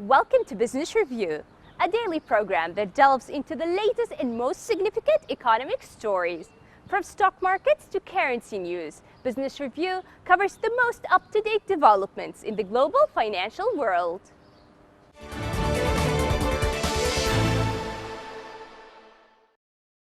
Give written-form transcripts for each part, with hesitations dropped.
Welcome to Business Review, a daily program that delves into the latest and most significant economic stories. From stock markets to currency news, Business Review covers the most up-to-date developments in the global financial world.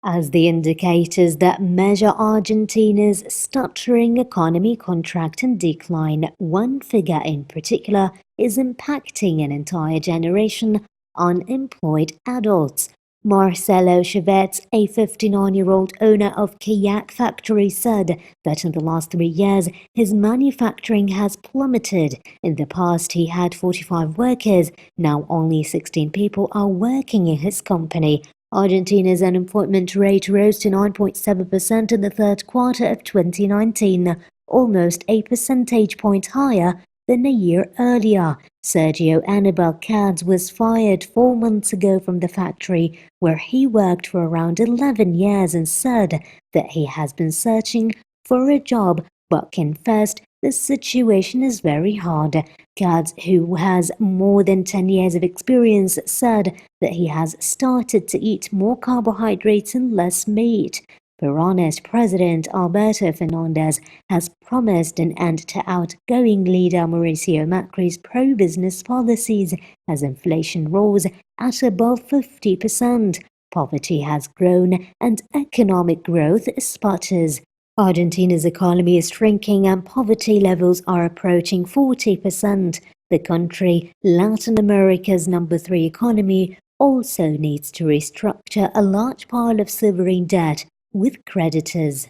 As the indicators that measure Argentina's stuttering economy contract and decline, one figure in particular is impacting an entire generation: unemployed adults. Marcelo Chavez, a 59-year-old owner of kayak factory, said that in the last 3 years his manufacturing has plummeted. In the past he had 45 workers, now only 16 people are working in his company. Argentina's unemployment rate rose to 9.7% in the third quarter of 2019, almost a percentage point higher than a year earlier. Sergio Anibal Katz was fired 4 months ago from the factory, where he worked for around 11 years, and said that he has been searching for a job, but confessed the situation is very hard. Katz, who has more than 10 years of experience, said that he has started to eat more carbohydrates and less meat. Peronist President Alberto Fernandez has promised an end to outgoing leader Mauricio Macri's pro-business policies as inflation roars at above 50%. Poverty has grown and economic growth sputters. Argentina's economy is shrinking and poverty levels are approaching 40%. The country, Latin America's number 3 economy, also needs to restructure a large pile of sovereign debt with creditors.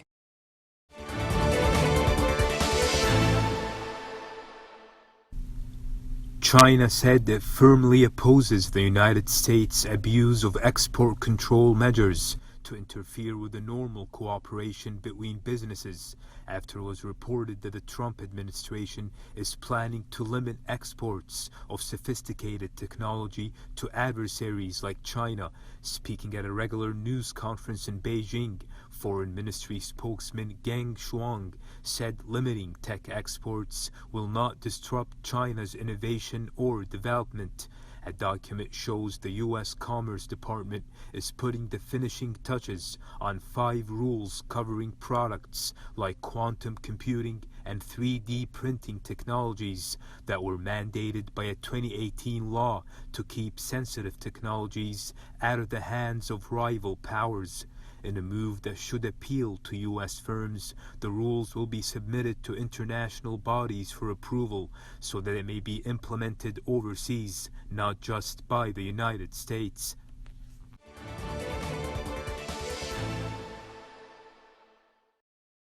China said it firmly opposes the United States' abuse of export control measures to interfere with the normal cooperation between businesses after it was reported that the Trump administration is planning to limit exports of sophisticated technology to adversaries like China. Speaking at a regular news conference in Beijing, Foreign Ministry spokesman Geng Shuang said limiting tech exports will not disrupt China's innovation or development. A document shows the U.S. Commerce Department is putting the finishing touches on 5 rules covering products like quantum computing and 3D printing technologies that were mandated by a 2018 law to keep sensitive technologies out of the hands of rival powers. In a move that should appeal to U.S. firms, the rules will be submitted to international bodies for approval so that it may be implemented overseas, not just by the United States.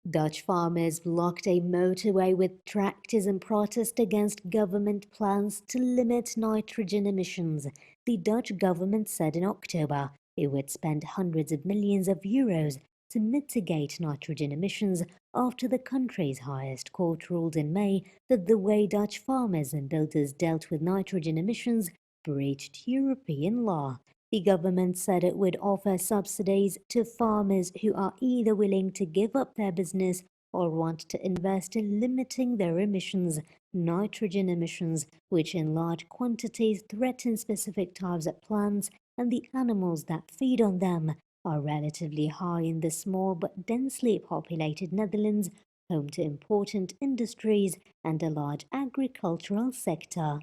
Dutch farmers blocked a motorway with tractors in protest against government plans to limit nitrogen emissions. The Dutch government said in October it would spend hundreds of millions of euros to mitigate nitrogen emissions after the country's highest court ruled in May that the way Dutch farmers and builders dealt with nitrogen emissions breached European law. The government said it would offer subsidies to farmers who are either willing to give up their business or want to invest in limiting their emissions. Nitrogen emissions, which in large quantities threaten specific types of plants and the animals that feed on them, are relatively high in the small but densely populated Netherlands, home to important industries and a large agricultural sector.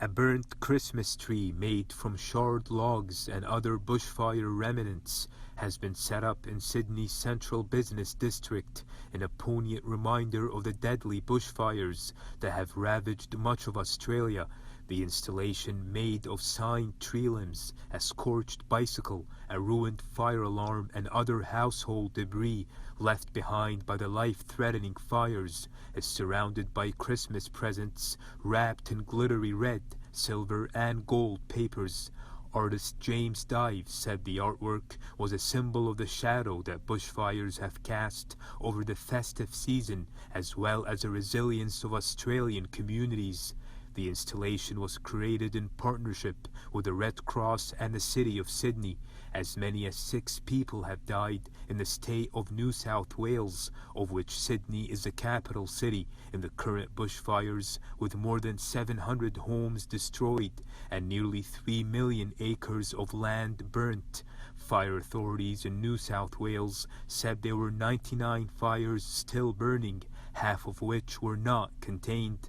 A burnt Christmas tree made from charred logs and other bushfire remnants has been set up in Sydney's central business district in a poignant reminder of the deadly bushfires that have ravaged much of Australia. The installation, made of signed tree limbs, a scorched bicycle, a ruined fire alarm, and other household debris left behind by the life-threatening fires, is surrounded by Christmas presents wrapped in glittery red, silver, and gold papers. Artist James Dives said the artwork was a symbol of the shadow that bushfires have cast over the festive season, as well as the resilience of Australian communities. The installation was created in partnership with the Red Cross and the city of Sydney. As many as 6 people have died in the state of New South Wales, of which Sydney is the capital city, in the current bushfires, with more than 700 homes destroyed and nearly 3 million acres of land burnt. Fire authorities in New South Wales said there were 99 fires still burning, half of which were not contained.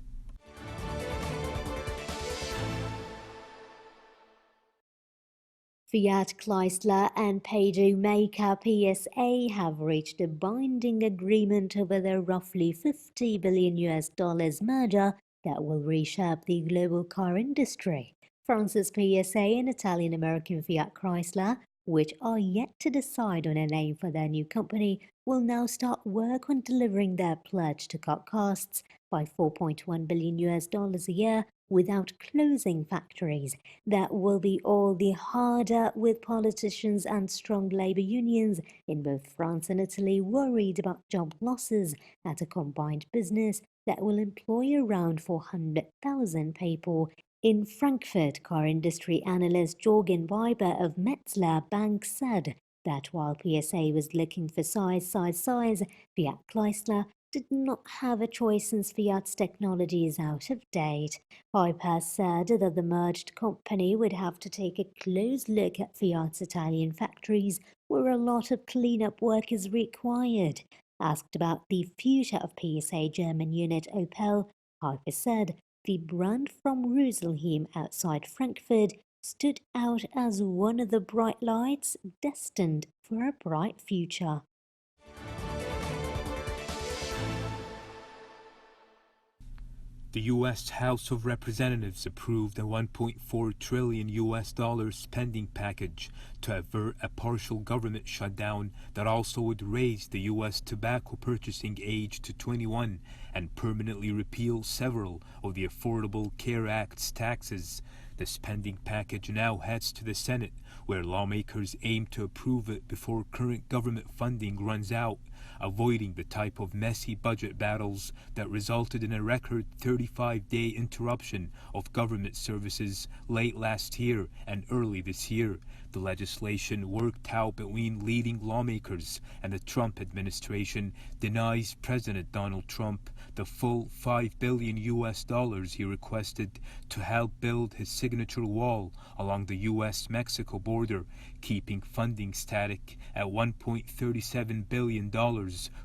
Fiat Chrysler and Peugeot maker PSA have reached a binding agreement over their roughly $50 billion merger that will reshape the global car industry. France's PSA and Italian-American Fiat Chrysler, which are yet to decide on a name for their new company, will now start work on delivering their pledge to cut costs by $4.1 billion a year without closing factories. That will be all the harder with politicians and strong labor unions in both France and Italy worried about job losses at a combined business that will employ around 400,000 people. In Frankfurt, car industry analyst Jürgen Weiber of Metzler Bank said that while PSA was looking for size, Fiat Chrysler did not have a choice since Fiat's technology is out of date. Piper said that the merged company would have to take a close look at Fiat's Italian factories, where a lot of cleanup work is required. Asked about the future of PSA German unit Opel, Piper said the brand from Rüsselsheim outside Frankfurt stood out as one of the bright lights destined for a bright future. The U.S. House of Representatives approved a $1.4 trillion spending package to avert a partial government shutdown that also would raise the U.S. tobacco purchasing age to 21 and permanently repeal several of the Affordable Care Act's taxes. The spending package now heads to the Senate, where lawmakers aim to approve it before current government funding runs out, avoiding the type of messy budget battles that resulted in a record 35-day interruption of government services late last year and early this year. The legislation worked out between leading lawmakers and the Trump administration denies President Donald Trump the full $5 billion he requested to help build his signature wall along the U.S.-Mexico border, keeping funding static at $1.37 billion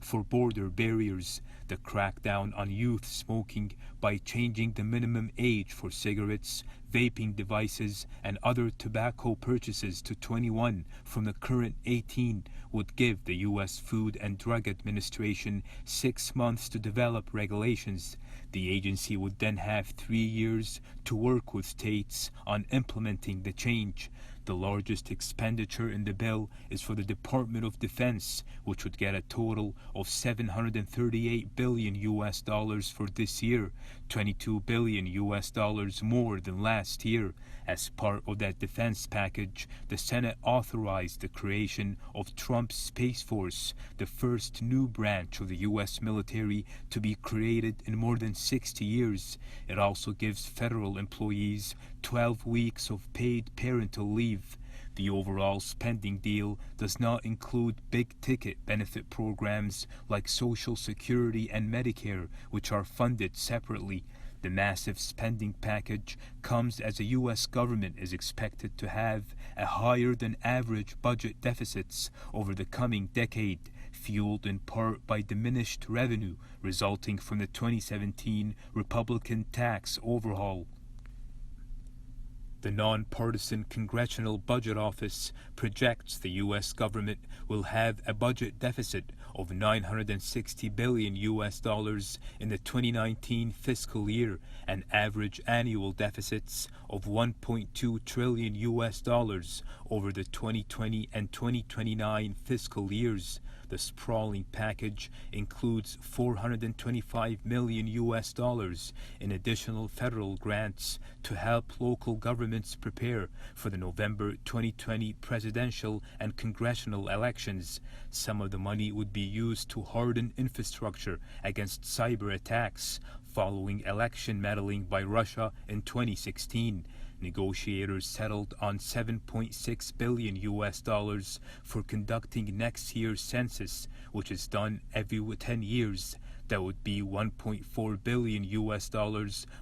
for border barriers. The crackdown on youth smoking by changing the minimum age for cigarettes, vaping devices, and other tobacco purchases to 21 from the current 18 would give the U.S. Food and Drug Administration 6 months to develop regulations. The agency would then have 3 years to work with states on implementing the change. The largest expenditure in the bill is for the Department of Defense, which would get a total of $738 billion for this year, $22 billion more than last year. As part of that defense package, the Senate authorized the creation of Trump's Space Force, the first new branch of the U.S. military to be created in more than 60 years. It also gives federal employees 12 weeks of paid parental leave. The overall spending deal does not include big-ticket benefit programs like Social Security and Medicare, which are funded separately. The massive spending package comes as the U.S. government is expected to have a higher-than-average budget deficits over the coming decade, fueled in part by diminished revenue resulting from the 2017 Republican tax overhaul. The nonpartisan Congressional Budget Office projects the U.S. government will have a budget deficit of $960 billion in the 2019 fiscal year and average annual deficits of $1.2 trillion over the 2020 and 2029 fiscal years. The sprawling package includes $425 million in additional federal grants to help local governments prepare for the November 2020 presidential and congressional elections. Some of the money would be used to harden infrastructure against cyber attacks. following election meddling by Russia in 2016. Negotiators settled on $7.6 billion for conducting next year's census, which is done every 10 years. That would be $1.4 billion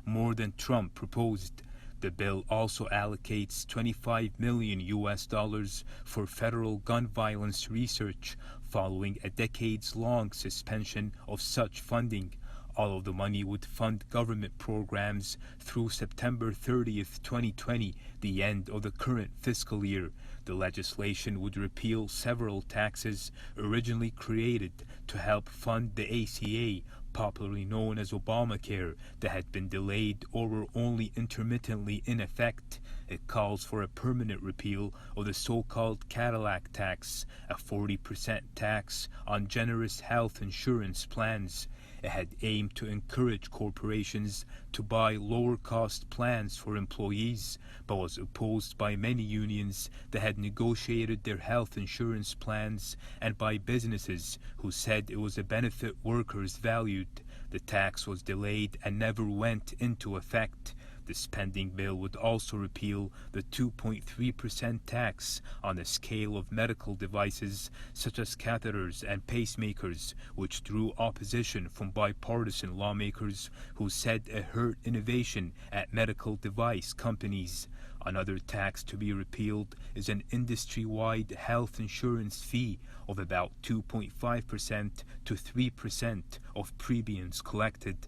more than Trump proposed. The bill also allocates $25 million for federal gun violence research, following a decades-long suspension of such funding. All of the money would fund government programs through September 30th, 2020, the end of the current fiscal year. The legislation would repeal several taxes originally created to help fund the ACA, popularly known as Obamacare, that had been delayed or were only intermittently in effect. It calls for a permanent repeal of the so-called Cadillac tax, a 40% tax on generous health insurance plans. It had aimed to encourage corporations to buy lower-cost plans for employees, but was opposed by many unions that had negotiated their health insurance plans and by businesses who said it was a benefit workers valued. The tax was delayed and never went into effect. The spending bill would also repeal the 2.3% tax on the scale of medical devices such as catheters and pacemakers, which drew opposition from bipartisan lawmakers who said it hurt innovation at medical device companies. Another tax to be repealed is an industry-wide health insurance fee of about 2.5% to 3% of premiums collected.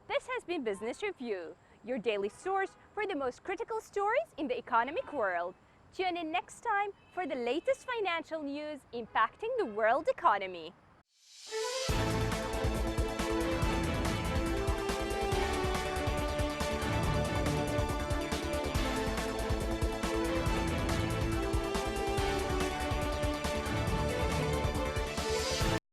This has been Business Review, your daily source for the most critical stories in the economic world. Tune in next time for the latest financial news impacting the world economy.